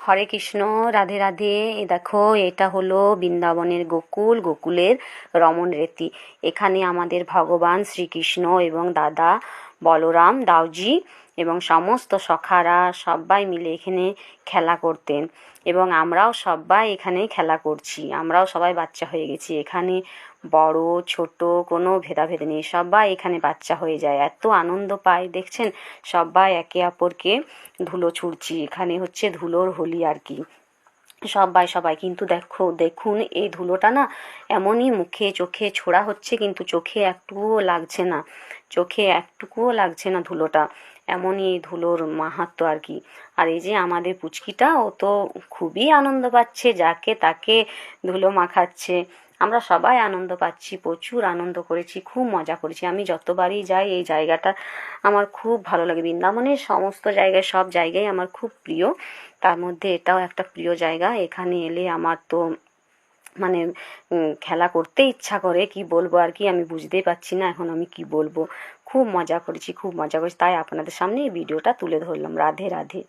হরে কৃষ্ণ, রাধে রাধে। এ দেখো, এটা হলো বৃন্দাবনের গোকুল, গোকুলের রমণ রীতি। এখানে আমাদের ভগবান শ্রীকৃষ্ণ এবং দাদা বলরাম দাউজি এবং সমস্ত সখারা সবাই মিলে এখানে খেলা করতেন, এবং আমরাও সবাই এখানে খেলা করছি। আমরাও সবাই বাচ্চা হয়ে গেছি। এখানে বড় ছোট কোনো ভেদাভেদ নেই, সবাই এখানে বাচ্চা হয়ে যায়, এত আনন্দ পায়। দেখছেন, সবাই একে অপরকে ধুলো ছুঁড়ছি। এখানে হচ্ছে ধুলোর হোলি আর কি। সবাই কিন্তু দেখুন এই ধুলোটা না এমনই মুখে চোখে ছোড়া হচ্ছে, কিন্তু চোখে একটুকুও লাগছে না, চোখে একটুকুও লাগছে না ধুলোটা। এমনই এই ধুলোর মাহাত্ম্য আর কি। আর এই যে আমাদের পুচকিটা, ও তো খুবই আনন্দ পাচ্ছে, যাকে তাকে ধুলো মাখাচ্ছে। আমরা সবাই আনন্দ পাচ্ছি, প্রচুর আনন্দ করেছি, খুব মজা করেছি। আমি যতবারই যাই এই জায়গাটা আমার খুব ভালো লাগে। বৃন্দাবনের সমস্ত জায়গায়, সব জায়গায় আমার খুব প্রিয়, তার মধ্যে এটাও একটা প্রিয় জায়গা। এখানে এলে আমার তো মানে খেলা করতে ইচ্ছা করে, কি বলবো আর কি, আমি বুঝতেই পারছি না এখন আমি কি বলবো। খুব মজা করেছি, খুব মজা করেছি, তাই আপনাদের সামনে এই ভিডিওটা তুলে ধরলাম। রাধে রাধে।